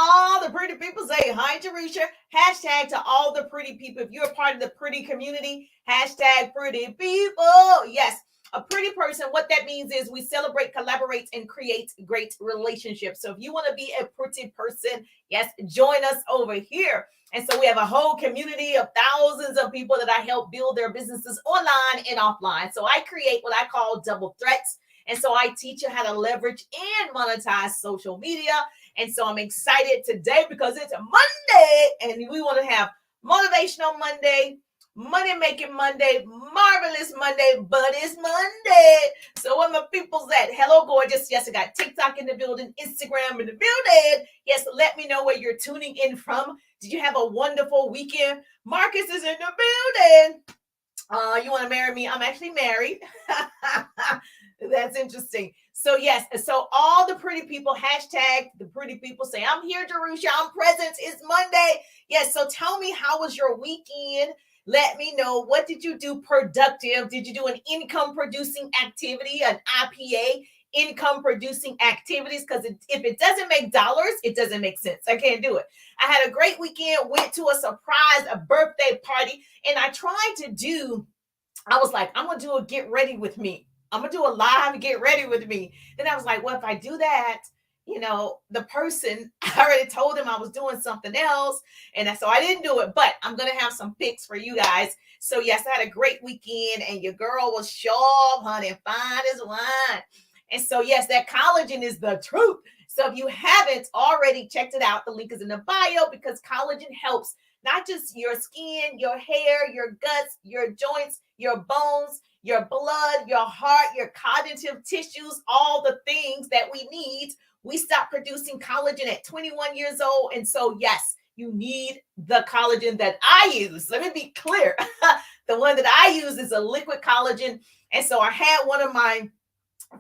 All the pretty people say hi, Jerusha. Hashtag to all the pretty people. If you're a part of the pretty community, hashtag pretty people. Yes, a pretty person, what that means is we celebrate, collaborate, and create great relationships. So if you want to be a pretty person, yes, join us over here. And so we have a whole community of thousands of people that I help build their businesses online and offline. So I create what I call double threats. And so I teach you how to leverage and monetize social media. And so I'm excited today because it's a Monday and we want to have Motivational Monday, Money Making Monday, Marvelous Monday, but it's Monday. So where my people's at? Hello, gorgeous. Yes, I got TikTok in the building, Instagram in the building. Yes, let me know where you're tuning in from. Did you have a wonderful weekend? Marcus is in the building. You want to marry me? I'm actually married. That's interesting. So yes, so all the pretty people, hashtag the pretty people, say, I'm here, Jerusha, I'm present. It's Monday. Yes, so tell me, how was your weekend? Let me know, what did you do productive? Did you do an income producing activity, an IPA, income producing activities? Because if it doesn't make dollars, it doesn't make sense. I can't do it. I had a great weekend, went to a birthday party, and I tried to do, I was like, I'm going to do a get ready with me. I'm going to do a live get ready with me. Then I was like, well, if I do that, the person, I already told him I was doing something else. And so I didn't do it, but I'm going to have some pics for you guys. So yes, I had a great weekend and your girl was sharp, honey, fine as wine. And so yes, that collagen is the truth. So if you haven't already checked it out, the link is in the bio, because collagen helps not just your skin, your hair, your guts, your joints, your bones, your blood, your heart, your cognitive tissues, all the things that we need. We stopped producing collagen at 21 years old. And so, yes, you need the collagen that I use. Let me be clear. The one that I use is a liquid collagen. And so I had one of my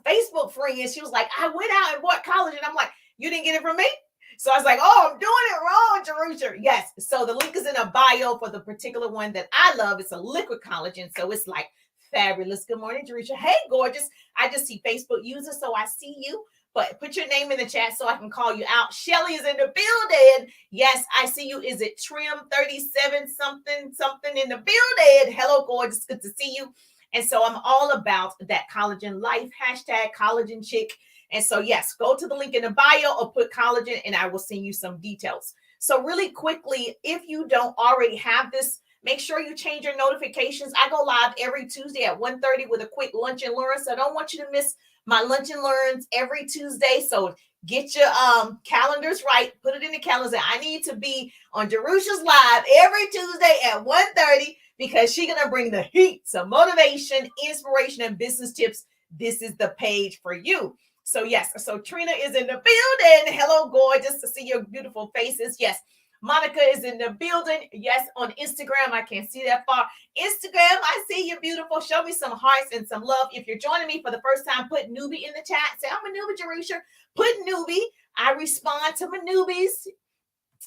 Facebook friends. She was like, I went out and bought collagen. I'm like, you didn't get it from me? So I was like, oh, I'm doing it wrong, Jerusha. Yes. So the link is in a bio for the particular one that I love. It's a liquid collagen. So it's like fabulous. Good morning, Jerusha. Hey, gorgeous. I just see Facebook users, so I see you. But put your name in the chat so I can call you out. Shelly is in the building. Yes, I see you. Is it Trim 37 something in the building? Hello, gorgeous. Good to see you. And so I'm all about that collagen life, hashtag collagen chick. And so, yes, go to the link in the bio or put collagen and I will send you some details. So really quickly, if you don't already have this, make sure you change your notifications. I go live every Tuesday at 1:30 with a quick lunch and learn. So I don't want you to miss my lunch and learns every Tuesday. So get your calendars right. Put it in the calendar. I need to be on Jerusha's live every Tuesday at 1:30 because she's going to bring the heat. So motivation, inspiration, and business tips. This is the page for you. So yes, so Trina is in the building. Hello, gorgeous, to see your beautiful faces. Yes, Monica is in the building. Yes, on Instagram, I can't see that far. Instagram, I see you beautiful. Show me some hearts and some love. If you're joining me for the first time, put newbie in the chat. Say, I'm a newbie, Jerusha. Put newbie. I respond to my newbies.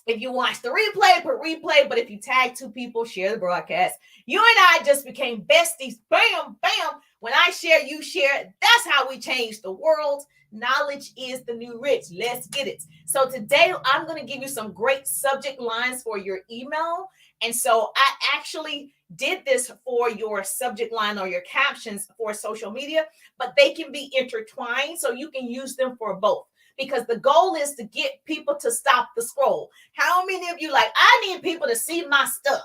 If you watch the replay, put replay. But if you tag two people, share the broadcast. You and I just became besties. Bam, bam. When I share, you share. That's how we change the world. Knowledge is the new rich. Let's get it. So today, I'm going to give you some great subject lines for your email. And so I actually did this for your subject line or your captions for social media, but they can be intertwined. So you can use them for both. Because the goal is to get people to stop the scroll. How many of you I need people to see my stuff?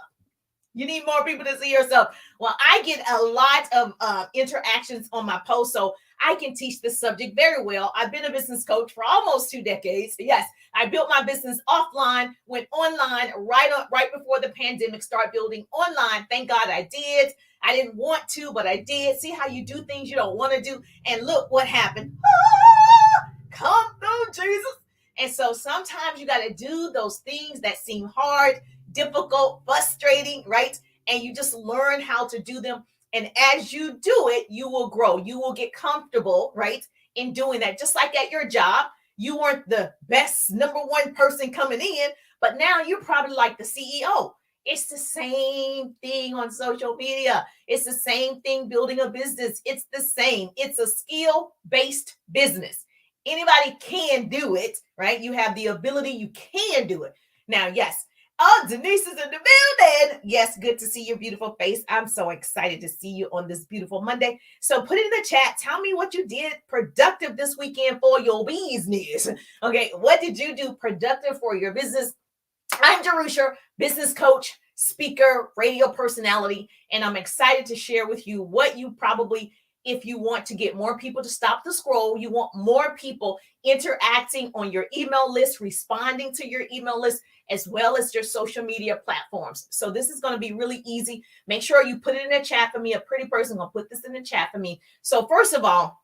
You need more people to see yourself. Well, I get a lot of interactions on my posts, so I can teach this subject very well. I've been a business coach for almost 2 decades. Yes, I built my business offline, went online right before the pandemic, started building online. Thank God I did. I didn't want to, but I did. See how you do things you don't want to do. And look what happened. Come through, Jesus. And so sometimes you got to do those things that seem hard, difficult, frustrating, right? And you just learn how to do them. And as you do it, you will grow. You will get comfortable, right, in doing that. Just like at your job, you weren't the best number one person coming in, but now you're probably like the CEO. It's the same thing on social media. It's the same thing building a business. It's the same. It's a skill-based business. Anybody can do it, right? You have the ability, you can do it. Now, yes. Oh, Denise is in the building. Yes, good to see your beautiful face. I'm so excited to see you on this beautiful Monday. So put it in the chat. Tell me what you did productive this weekend for your business. Okay, what did you do productive for your business? I'm Jerusha, business coach, speaker, radio personality, and I'm excited to share with you what you probably, if you want to get more people to stop the scroll, you want more people interacting on your email list, responding to your email list, as well as your social media platforms. So this is going to be really easy. Make sure you put it in the chat for me. A pretty person will put this in the chat for me. So first of all,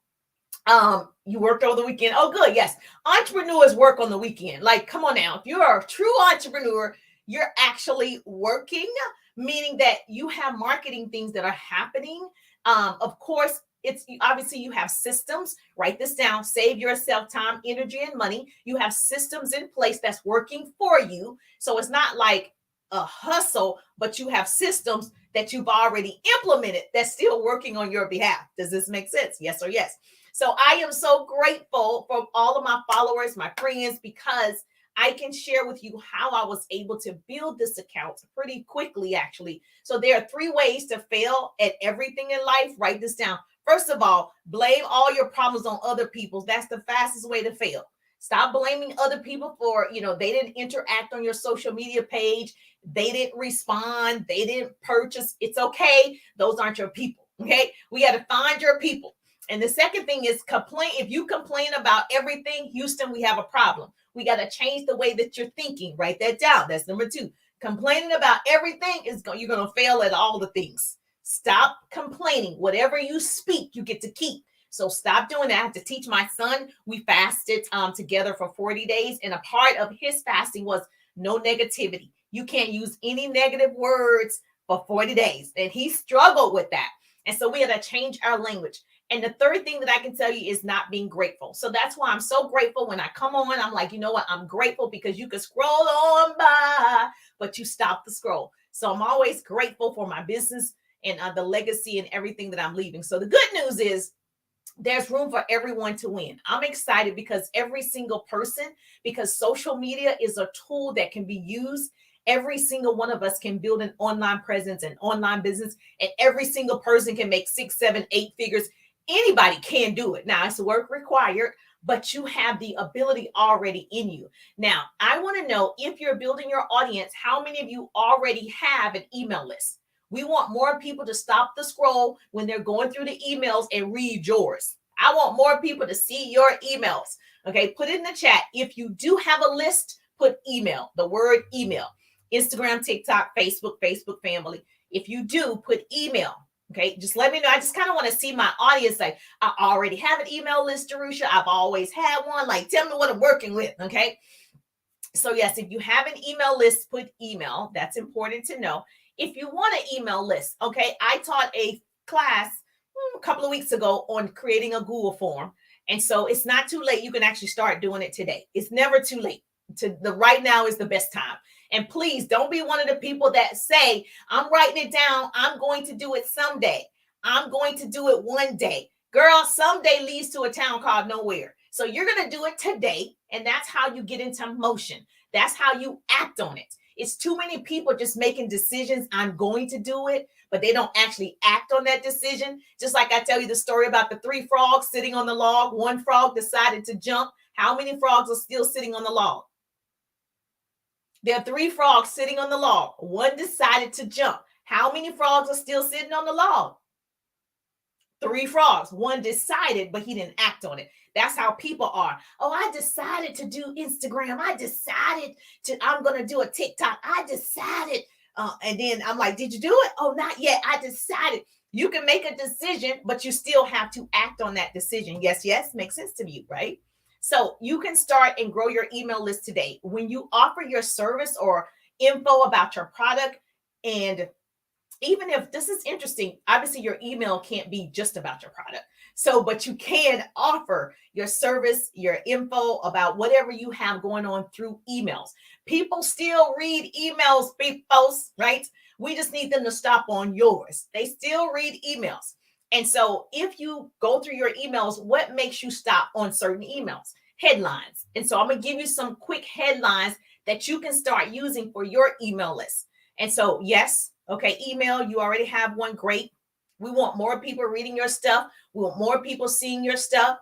you worked over the weekend. Oh, good. Yes. Entrepreneurs work on the weekend. Like, come on now. If you are a true entrepreneur, you're actually working, meaning that you have marketing things that are happening. Of course, it's obviously you have systems. Write this down. Save yourself time, energy, and money. You have systems in place that's working for you. So it's not like a hustle, but you have systems that you've already implemented that's still working on your behalf. Does this make sense? Yes or yes? So I am so grateful for all of my followers, my friends, because I can share with you how I was able to build this account pretty quickly, actually. So there are 3 ways to fail at everything in life. Write this down. First of all, blame all your problems on other people. That's the fastest way to fail. Stop blaming other people for, they didn't interact on your social media page. They didn't respond. They didn't purchase. It's okay. Those aren't your people. Okay. We got to find your people. And the second thing is complain. If you complain about everything, Houston, we have a problem. We got to change the way that you're thinking. Write that down. That's number 2. Complaining about everything you're going to fail at all the things. Stop complaining. Whatever you speak, you get to keep. So stop doing that. I have to teach my son. We fasted together for 40 days. And a part of his fasting was no negativity. You can't use any negative words for 40 days. And he struggled with that. And so we had to change our language. And the third thing that I can tell you is not being grateful. So that's why I'm so grateful when I come on. I'm like, you know what? I'm grateful because you can scroll on by, but you stop the scroll. So I'm always grateful for my business and the legacy and everything that I'm leaving. So the good news is there's room for everyone to win. I'm excited because every single person, because social media is a tool that can be used. Every single one of us can build an online presence and online business, and every single person can make 6, 7, 8 figures. Anybody can do it. Now, it's work required, but you have the ability already in you. Now, I want to know, if you're building your audience, how many of you already have an email list? We want more people to stop the scroll when they're going through the emails and read yours. I want more people to see your emails. Okay, put it in the chat. If you do have a list, put email, the word email. Instagram, TikTok, Facebook family. If you do, put email. Okay, just let me know. I just kind of want to see my audience. Like, I already have an email list, Jerusha. I've always had one. Like, tell me what I'm working with. Okay. So yes, if you have an email list, put email. That's important to know. If you want an email list, okay, I taught a class a couple of weeks ago on creating a Google form. And so it's not too late. You can actually start doing it today. It's never too late. Right now is the best time. And please don't be one of the people that say, I'm writing it down. I'm going to do it someday. I'm going to do it one day. Girl, someday leads to a town called nowhere. So you're going to do it today. And that's how you get into motion. That's how you act on it. It's too many people just making decisions. I'm going to do it, but they don't actually act on that decision. Just like I tell you the story about the 3 frogs sitting on the log. One frog decided to jump. How many frogs are still sitting on the log? There are 3 frogs sitting on the log. One decided to jump. How many frogs are still sitting on the log? 3 frogs. One decided, but he didn't act on it. That's how people are. Oh, I decided to do Instagram. I'm going to do a TikTok. I decided. And then I'm like, did you do it? Oh, not yet. I decided. You can make a decision, but you still have to act on that decision. Yes, makes sense to you, right? So you can start and grow your email list today. When you offer your service or info about your product, and even if this is interesting, obviously your email can't be just about your product. So, but you can offer your service, your info about whatever you have going on through emails. People still read emails, people, right? We just need them to stop on yours. They still read emails. And so if you go through your emails, what makes you stop on certain emails? Headlines. And so I'm going to give you some quick headlines that you can start using for your email list. And so, yes, okay, email, you already have one. Great. We want more people reading your stuff. We want more people seeing your stuff.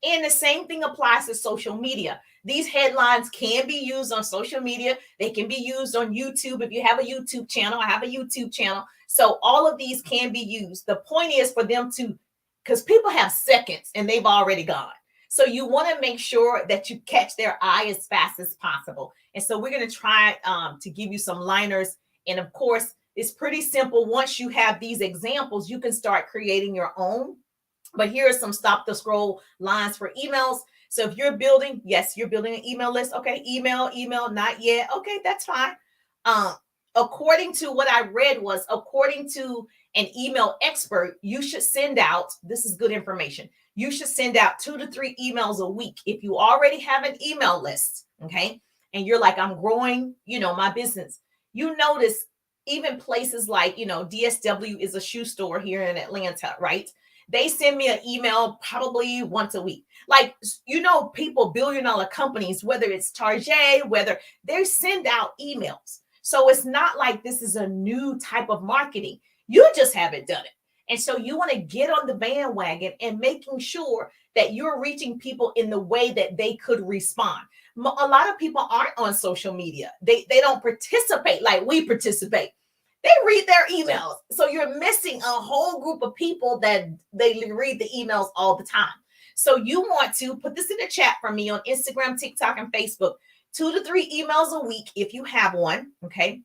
And the same thing applies to social media. These headlines can be used on social media. They can be used on YouTube. If you have a YouTube channel, I have a YouTube channel. So all of these can be used. The point is for them to, because people have seconds and they've already gone. So you want to make sure that you catch their eye as fast as possible. And so we're going to try to give you some liners. And of course, it's pretty simple. Once you have these examples, you can start creating your own. But here are some stop the scroll lines for emails. So if you're building, yes, you're building an email list. Okay, email, not yet. Okay, that's fine. According to what I read was, according to an email expert, you should send out, this is good information, you should send out 2 to 3 emails a week. If you already have an email list, okay, and you're like, I'm growing, my business, you notice even places like, DSW is a shoe store here in Atlanta, right? They send me an email probably once a week. Like, people, billion-dollar companies, whether it's Target, whether they send out emails. So it's not like this is a new type of marketing. You just haven't done it. And so you want to get on the bandwagon and making sure that you're reaching people in the way that they could respond. A lot of people aren't on social media. They don't participate like we participate. They read their emails. So you're missing a whole group of people that they read the emails all the time. So you want to put this in the chat for me on Instagram, TikTok, and Facebook. 2 to 3 emails a week if you have one, okay?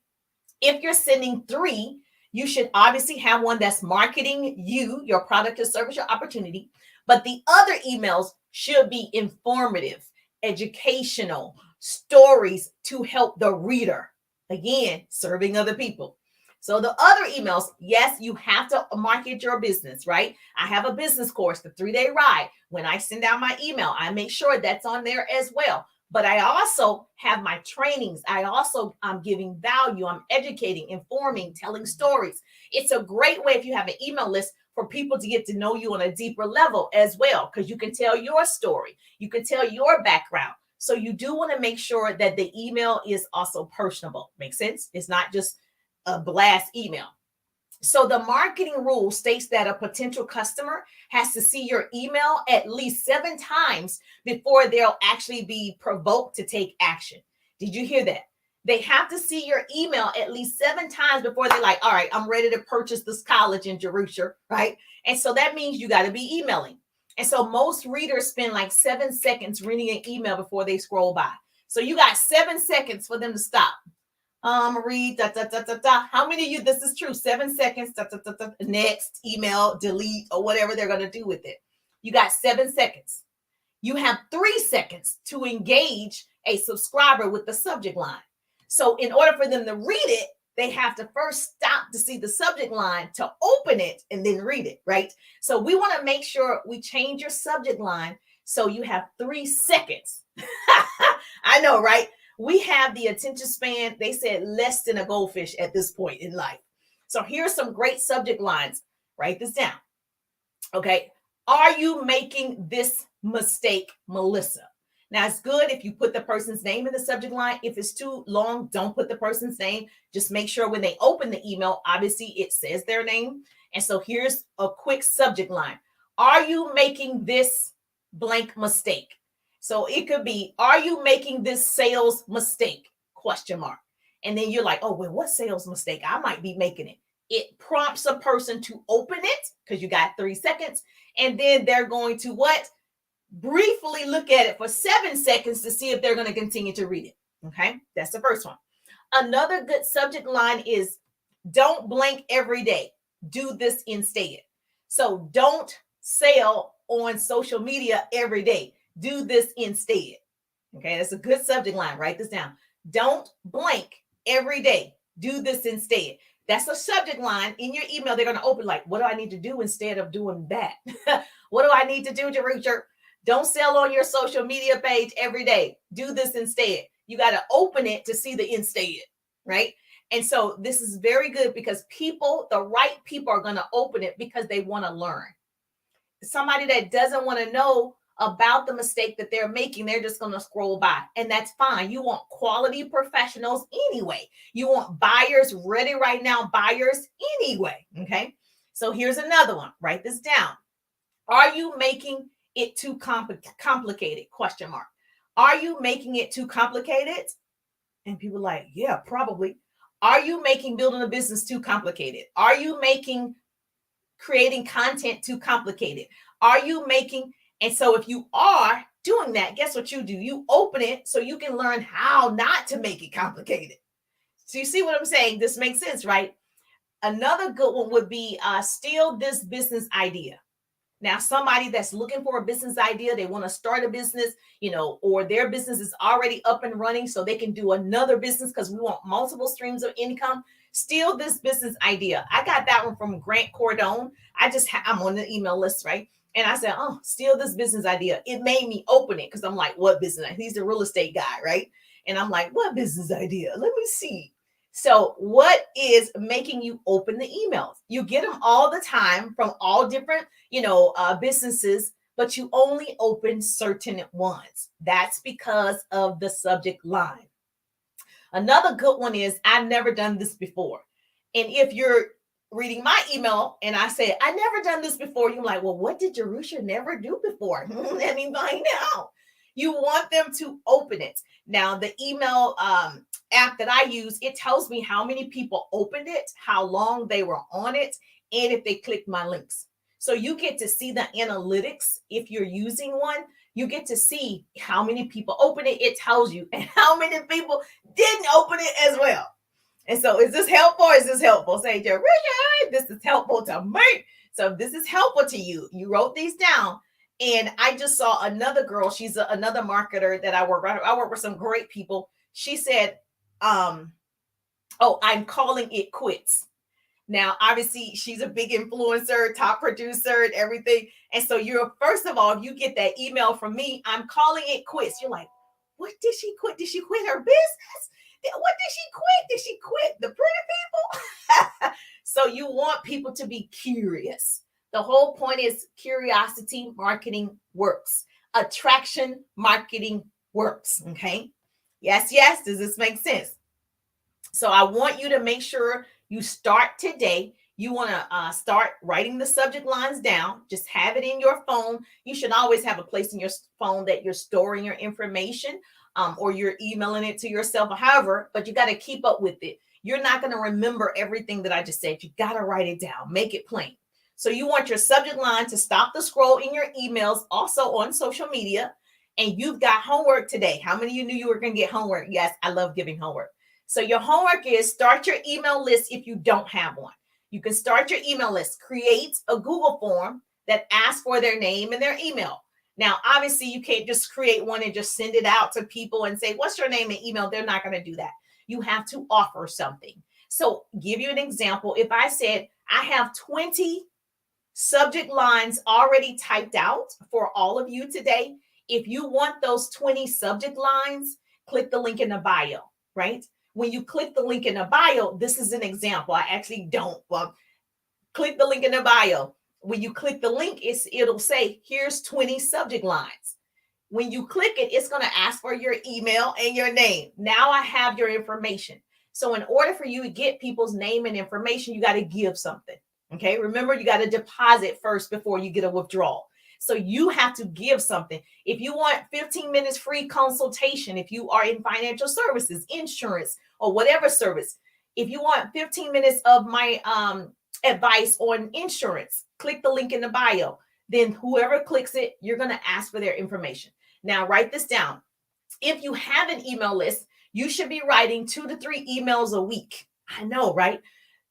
If you're sending 3, you should obviously have one that's marketing you, your product or service, your opportunity. But the other emails should be informative, educational, stories to help the reader. Again, serving other people. So the other emails, yes, you have to market your business, right? I have a business course, the 3-day ride. When I send out my email, I make sure that's on there as well. But I also have my trainings. I'm giving value. I'm educating, informing, telling stories. It's a great way if you have an email list for people to get to know you on a deeper level as well, because you can tell your story. You can tell your background. So you do want to make sure that the email is also personable. Make sense? It's not just a blast email. So the marketing rule states that a potential customer has to see your email at least 7 times before they'll actually be provoked to take action. Did you hear that? They have to see your email at least 7 times before they're like, all right, I'm ready to purchase this college in Jerusha, right? And so that means you got to be emailing. And so most readers spend like 7 seconds reading an email before they scroll by. So you got 7 seconds for them to stop. Read, How many of you, this is true, 7 seconds, next, email, delete, or whatever they're going to do with it. You got 7 seconds. You have 3 seconds to engage a subscriber with the subject line. So in order for them to read it, they have to first stop to see the subject line to open it and then read it, right? So we want to make sure we change your subject line so you have 3 seconds. I know, right? We have the attention span, they said, less than a goldfish at this point in life. So here's some great subject lines. Write this down. Okay. Are you making this mistake, Melissa? Now, it's good if you put the person's name in the subject line. If it's too long, don't put the person's name. Just make sure when they open the email, obviously it says their name. And so here's a quick subject line. Are you making this blank mistake? So it could be, are you making this sales mistake? ? And then you're like, oh, well, what sales mistake? I might be making it. It prompts a person to open it because you got 3 seconds. And then they're going to what? Briefly look at it for 7 seconds to see if they're going to continue to read it. Okay, that's the first one. Another good subject line is don't blank every day. Do this instead. So don't sell on social media every day. Do this instead. Okay, that's a good subject line. Write this down. Don't blank every day. Do this instead. That's a subject line in your email. They're going to open like, what do I need to do instead of doing that? What do I need to do to reach your? Don't sell on your social media page every day. Do this instead. You got to open it to see the instead, right? And so this is very good because the right people are going to open it because they want to learn. Somebody that doesn't want to know about the mistake that they're making, they're just going to scroll by, and that's fine. You want quality professionals anyway. You want buyers ready right now, buyers anyway. Okay. So here's another one. Write this down. Are you making it too complicated? Question mark. Are you making it too complicated? And people are like, yeah, probably. Are you making building a business too complicated? Are you making creating content too complicated? Are you making, and so if you are doing that, guess what you do? You open it so you can learn how not to make it complicated. So you see what I'm saying? This makes sense, right? Another good one would be steal this business idea. Now, somebody that's looking for a business idea, they want to start a business, or their business is already up and running so they can do another business because we want multiple streams of income. Steal this business idea. I got that one from Grant Cardone. I'm on the email list, right? And I said, oh, steal this business idea. It made me open it because I'm like, what business? He's a real estate guy, right? And I'm like, what business idea? Let me see. So what is making you open the emails? You get them all the time from all different, businesses, but you only open certain ones. That's because of the subject line. Another good one is, I've never done this before. And if you're reading my email and I say, I never done this before, you're like, well, what did Jerusha never do before? Let me find out. You want them to open it. Now, the email app that I use, it tells me how many people opened it, how long they were on it, and if they clicked my links. So you get to see the analytics. If you're using one, you get to see how many people open it. It tells you, and how many people didn't open it as well. And so is this helpful? Is this helpful? Say, Jerusha, this is helpful to me. So if this is helpful to you, you wrote these down. And I just saw another girl. She's another marketer that I work with. I work with some great people. She said, I'm calling it quits. Now, obviously, she's a big influencer, top producer, and everything. And so first of all, if you get that email from me, I'm calling it quits. You're like, what did she quit? Did she quit her business? What did she quit? Did she quit the pretty people? So you want people to be curious. The whole point is curiosity marketing works. Attraction marketing works. Okay. Yes. Does this make sense? So I want you to make sure you start today. You want to start writing the subject lines down. Just have it in your phone. You should always have a place in your phone that you're storing your information, or you're emailing it to yourself, or however, but you got to keep up with it. You're not going to remember everything that I just said. You got to write it down. Make it plain. So you want your subject line to stop the scroll in your emails, also on social media. And you've got homework today. How many of you knew you were going to get homework? Yes, I love giving homework. So your homework is start your email list if you don't have one. You can start your email list. Create a Google form that asks for their name and their email. Now, obviously, you can't just create one and just send it out to people and say, what's your name and email? They're not going to do that. You have to offer something. So give you an example. If I said, I have 20 subject lines already typed out for all of you today. If you want those 20 subject lines, click the link in the bio, right? When you click the link in the bio, this is an example. I actually don't. Well, click the link in the bio. When you click the link, it'll say, here's 20 subject lines. When you click it, it's going to ask for your email and your name. Now I have your information. So in order for you to get people's name and information, you got to give something. Okay. Remember, you got to deposit first before you get a withdrawal. So you have to give something. If you want 15 minutes free consultation, if you are in financial services, insurance, or whatever service, if you want 15 minutes of my advice on insurance, click the link in the bio. Then whoever clicks it, you're going to ask for their information. Now, write this down. If you have an email list, you should be writing 2 to 3 emails a week. I know, right?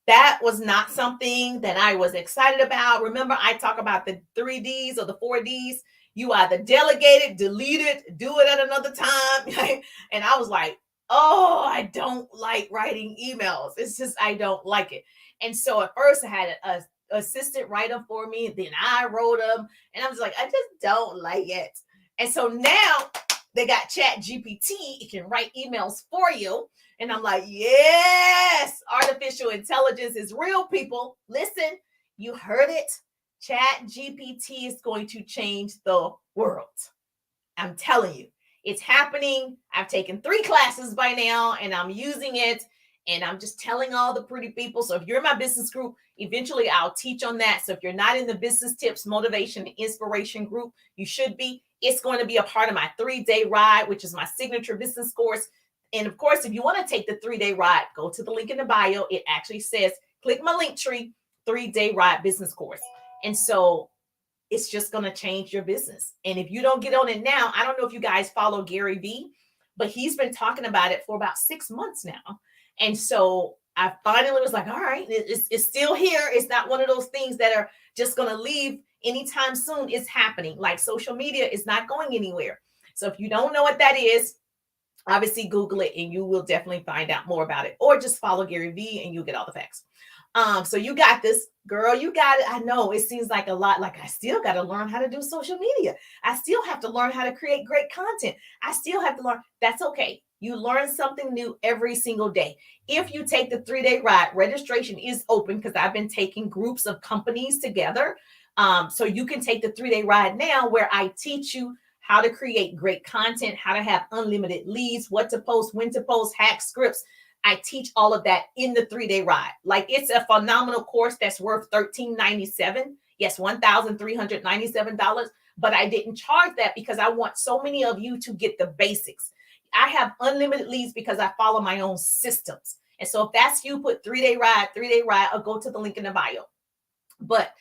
That was not something that I was excited about. Remember, I talk about the 3 Ds or the 4 Ds. You either delegate it, delete it, do it at another time. And I was like, oh, I don't like writing emails. It's just, I don't like it. And so at first I had an assistant write them for me. Then I wrote them. And I was like, I just don't like it. And so now they got Chat GPT. It can write emails for you. And I'm like, yes, artificial intelligence is real, people. Listen, you heard it. Chat GPT is going to change the world. I'm telling you, it's happening. I've taken 3 classes by now and I'm using it. And I'm just telling all the pretty people. So if you're in my business group, eventually I'll teach on that. So if you're not in the business tips, motivation, and inspiration group, you should be. It's going to be a part of my 3-day ride, which is my signature business course. And of course, if you want to take the 3-day ride, go to the link in the bio. It actually says, click my link tree, 3-day ride business course. And so it's just going to change your business. And if you don't get on it now, I don't know if you guys follow Gary Vee, but he's been talking about it for about 6 months now. And so I finally was like, all right, it's still here. It's not one of those things that are just going to leave anytime soon. It's happening. Like social media is not going anywhere. So if you don't know what that is, obviously Google it and you will definitely find out more about it, or just follow Gary Vee and you'll get all the facts. So you got this, girl, you got it. I know it seems like a lot, like I still got to learn how to do social media. I still have to learn how to create great content. I still have to learn. That's okay. You learn something new every single day. If you take the 3-day ride, registration is open because I've been taking groups of companies together. So you can take the 3-day ride now where I teach you how to create great content, how to have unlimited leads, what to post, when to post, hack scripts. I teach all of that in the 3-day ride. Like it's a phenomenal course that's worth $13.97. Yes, $1,397. But I didn't charge that because I want so many of you to get the basics. I have unlimited leads because I follow my own systems. And so if that's you, put 3-day ride, or go to the link in the bio. But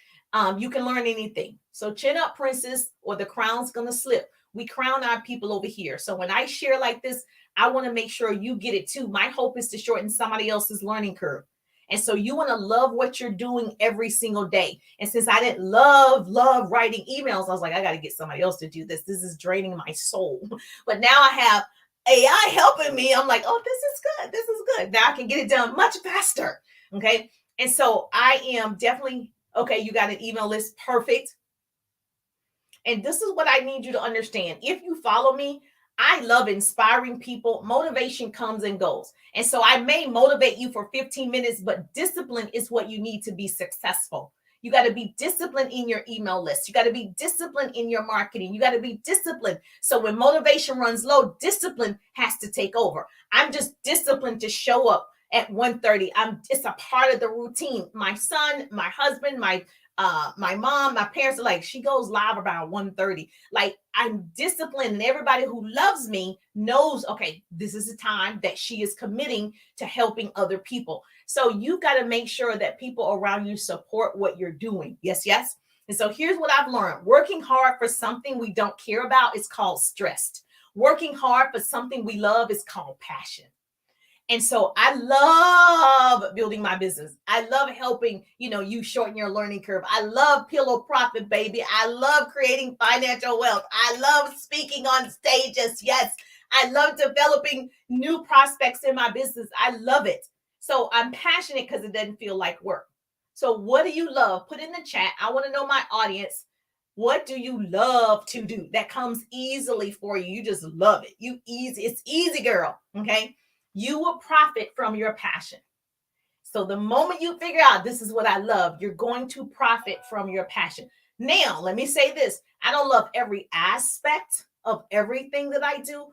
you can learn anything. So chin up, princess, or the crown's going to slip. We crown our people over here. So when I share like this, I want to make sure you get it too. My hope is to shorten somebody else's learning curve. And so you want to love what you're doing every single day. And since I didn't love writing emails, I was like, I got to get somebody else to do this. This is draining my soul. But now I have AI helping me. I'm like, oh, this is good. This is good. Now I can get it done much faster. Okay. And so I am definitely, okay, you got an email list. Perfect. And this is what I need you to understand. If you follow me, I love inspiring people. Motivation comes and goes. And so I may motivate you for 15 minutes, but discipline is what you need to be successful. You got to be disciplined in your email list. You got to be disciplined in your marketing. You got to be disciplined. So when motivation runs low, discipline has to take over. I'm just disciplined to show up at 1:30. It's a part of the routine. My son, my husband, my mom, my parents are like, she goes live about 1:30. Like I'm disciplined, and everybody who loves me knows, okay, this is the time that she is committing to helping other people. So you got to make sure that people around you support what you're doing. Yes, yes. And so here's what I've learned. Working hard for something we don't care about is called stressed. Working hard for something we love is called passion. And so I love building my business. I love helping, you shorten your learning curve. I love Pillow Profit, baby. I love creating financial wealth. I love speaking on stages. Yes. I love developing new prospects in my business. I love it. So I'm passionate because it doesn't feel like work. So what do you love? Put in the chat. I want to know my audience. What do you love to do? That comes easily for you. You just love it. It's easy, girl. Okay. You will profit from your passion. So the moment you figure out this is what I love, you're going to profit from your passion. Now, let me say this. I don't love every aspect of everything that I do,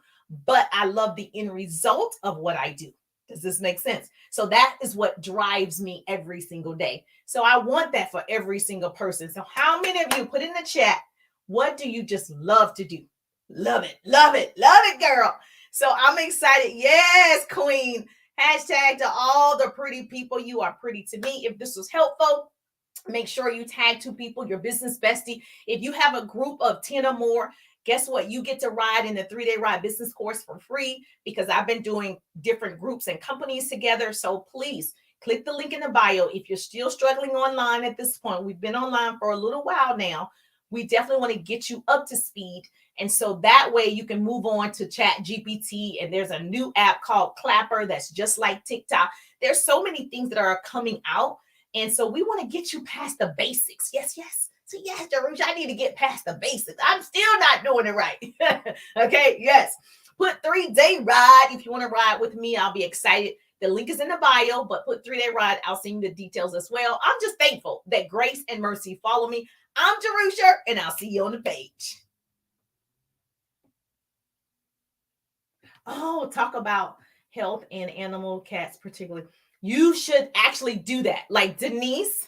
but I love the end result of what I do. Does this make sense? So that is what drives me every single day. So I want that for every single person. So how many of you put in the chat, what do you just love to do? Love it, love it, love it, girl. So I'm excited. Yes, queen. Hashtag to all the pretty people. You are pretty to me. If this was helpful, make sure you tag 2 people, your business bestie. If you have a group of 10 or more, guess what? You get to ride in the 3-day ride business course for free because I've been doing different groups and companies together. So please click the link in the bio. If you're still struggling online at this point, we've been online for a little while now. We definitely want to get you up to speed. And so that way you can move on to Chat GPT. And there's a new app called Clapper that's just like TikTok. There's so many things that are coming out. And so we want to get you past the basics. Yes, yes. So yes, Darusha, I need to get past the basics. I'm still not doing it right. Okay, yes. Put 3-day ride. If you want to ride with me, I'll be excited. The link is in the bio, but put 3-day ride. I'll send you the details as well. I'm just thankful that grace and mercy follow me. I'm Jerusha, and I'll see you on the page. Oh, talk about health and animal cats, particularly. You should actually do that. Like Denise,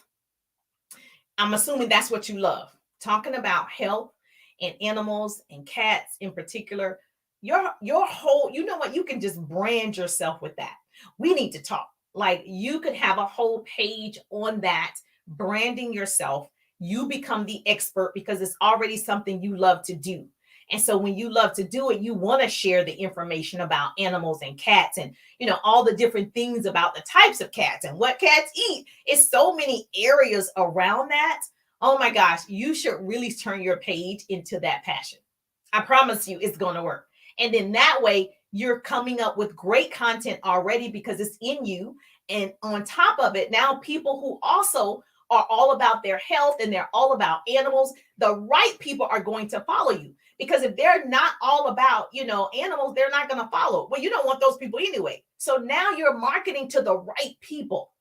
I'm assuming that's what you love. Talking about health and animals and cats in particular. Your whole, you know what, you can just brand yourself with that. We need to talk. Like you could have a whole page on that, branding yourself. You become the expert because it's already something you love to do. And so when you love to do it, you want to share the information about animals and cats and all the different things about the types of cats and what cats eat. It's so many areas around that. Oh my gosh, you should really turn your page into that passion. I promise you it's going to work. And then that way you're coming up with great content already because it's in you. And on top of it, now people who also are all about their health and they're all about animals, the right people are going to follow you. Because if they're not all about, animals, they're not going to follow. Well, you don't want those people anyway. So now you're marketing to the right people.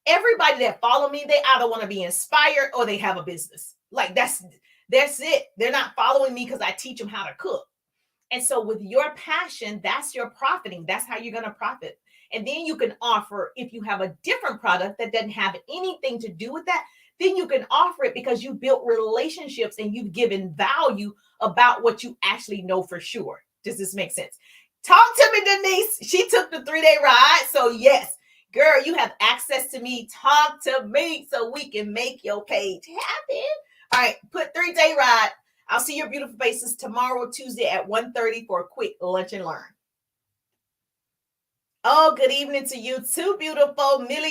Everybody that follow me, they either want to be inspired or they have a business. Like that's it. They're not following me because I teach them how to cook. And so with your passion, that's your profiting. That's how you're going to profit. And then you can offer, if you have a different product that doesn't have anything to do with that, then you can offer it because you built relationships and you've given value about what you actually know for sure. Does this make sense? Talk to me, Denise. She took the 3-day ride. So yes, girl, you have access to me. Talk to me so we can make your page happen. All right, put 3-day ride. I'll see your beautiful faces tomorrow, Tuesday at 1:30 for a quick lunch and learn. Oh, good evening to you too, beautiful Millie.